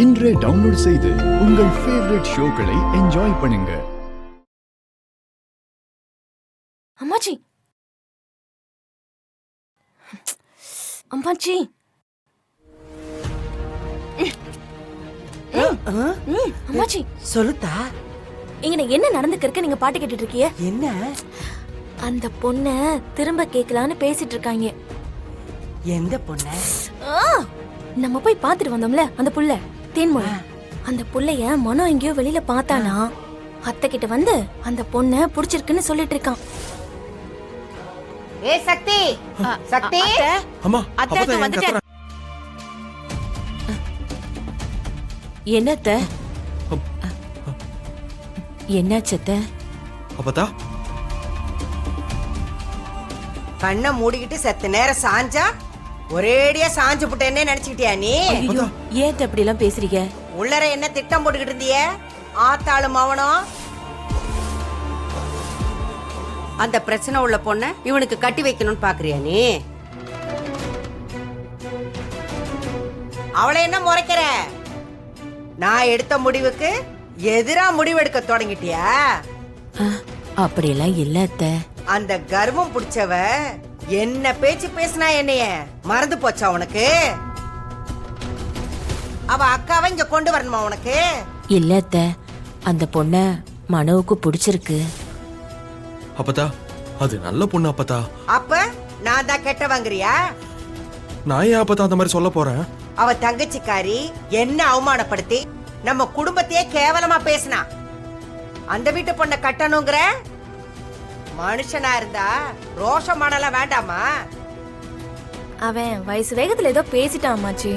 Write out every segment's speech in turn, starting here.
இன்றே டவுன்லோட் செய்து உங்கள் ஃபேவரட் ஷோக்களை என்ஜாய் பண்ணுங்க. அம்மாச்சி அம்மாச்சி அம்மாச்சி சொல்லுதா. இங்க என்ன நடந்துருக்கு? நீங்க பாட்டு கேட்டுட்டு இருக்கீங்க. என்ன? அந்த பொண்ண திரும்ப கேட்கலான்னு பேசிட்டு இருக்காங்க. எந்த பொண்ண? நம்ம போய் பாத்துட்டு வந்தோம்ல அந்த புள்ள தேன்மொழி. அந்த புள்ளைய மனோ எங்கேயோ வெளியில பார்த்தானா, அத்தை கிட்ட வந்து அந்த பொண்ண புடிச்சிருக்குன்னு சொல்லிட்டு இருக்கான். ஏ சக்தி, சக்தி அம்மா அத்தை வந்துட்டேன். என்னத்த? என்னாச்சத்த? அப்பதா கண்ணை மூடிக்கிட்டு செத்த நேரம் சாஞ்சா ஒரேடியா சாஞ்சு புட்டேன்னு நினைச்சுக்கிட்டியா நீ? ஐயோ, ஏன் அப்படி எல்லாம் பேசுறீங்க? உள்ளர என்ன திட்டம் போட்டுக்கிட்டு இருந்திய? ஆத்தாளும் அவனும் அந்த பிரச்சனை உள்ள பொண்ண இவனுக்கு கட்டி வைக்கணும்னு பாக்குறியா நீ? அவளை என்ன முறைக்கிற? நான் எடுத்த முடிவுக்கு எதிரா முடிவெடுக்க தொடங்கிட்டியா? அப்படியெல்லாம் இல்ல அத்த. அந்த கர்வம் பிடிச்சவ என்ன பேச்சு பேசினா என்னைய மறந்து போச்சா உனக்கு? அவ அக்காவை இங்க கொண்டு வரணுமா உனக்கு? இல்ல அத்த, அந்த பொண்ண மனோவுக்கு பிடிச்சிருக்கு. அப்பதா அது நல்ல பொண்ணு அப்பதா. அப்ப நான் தான் கெட்ட வாங்குறியா? நான் ஏன் அப்பதா அந்த மாதிரி சொல்ல போறேன்? அவ தங்கச்சிக்காரி என்ன அவமானப்படுத்தி நம்ம குடும்பத்தையே கேவலமா பேசினா. அந்த வீட்டு பொண்ணை கட்டணுங்கிற? மனுஷனா இருந்தா ரோஷம் மணலாம் வேண்டாமா? அவன் வயசு வேகத்துல ஏதோ பேசிட்டான் அம்மாச்சி.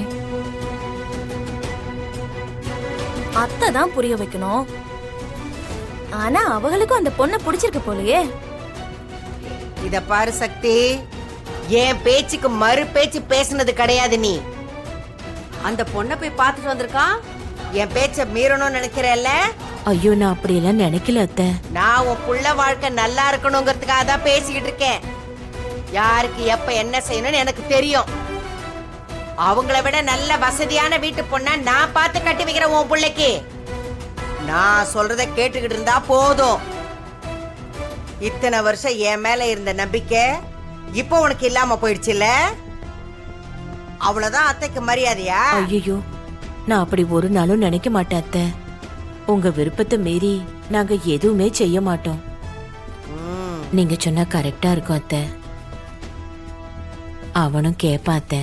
அத்தை தான் புரிய வைக்கணும். ஆனா அவங்களுக்கும் அந்த பொண்ணை பிடிச்சிருக்கு போலயே. இத பாரு சக்தி, என் பேச்சுக்கு மறு பேச்சு பேசுனது கிடையாது. நீ அந்த பொண்ணை போய் பார்த்துட்டு வந்திருக்கான், என் பேச்ச மீறணும்னு நினைக்கிறல்ல? ஐயோ, நான் அப்படியெல்லாம் நினைக்கல அத்த. நான் உன் புள்ள வாழ்க்கை நல்லா இருக்கணுங்கிறதுக்காக தான் பேசிக்கிட்டு இருக்கேன். யாருக்கு எப்ப என்ன செய்யணும்னு எனக்கு தெரியும். அவங்கள விட நல்ல வசதியான வீட்டு பொண்ண நான் பார்த்து கட்டி வைக்கிறேன் உன் பிள்ளைக்கு. நான் சொல்றத கேட்டுக்கிட்டு இருந்தா போதும். இத்தனை வருஷம் என் மேல இருந்த நம்பிக்கை இப்போ உனக்கு இல்லாம போயிடுச்சுல்ல? அவ்வளவுதான் அத்தைக்கு மரியாதையா? ஐயோ, நான் அப்படி ஒரு நாளும் நினைக்க மாட்டேன் அத்த. உங்க விருப்பத்தை மீறி நாங்க எதுவுமே செய்ய மாட்டோம். நீங்க சொன்னா கரெக்டா இருக்கும் அத்த. அவனும் கேப்பான் அத்த.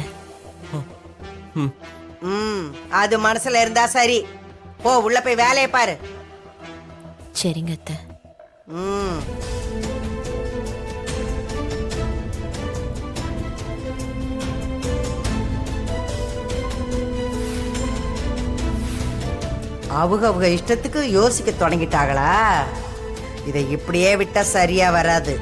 அது மனசுல இருந்தா சரி. போ, உள்ள போய் வேலையை பாரு. சரிங்க அத்த. அவங்க இஷ்டத்துக்கு யோசிக்க தொடங்கிட்டாங்களா? இதை இப்படியே விட்டா சரியா வராது.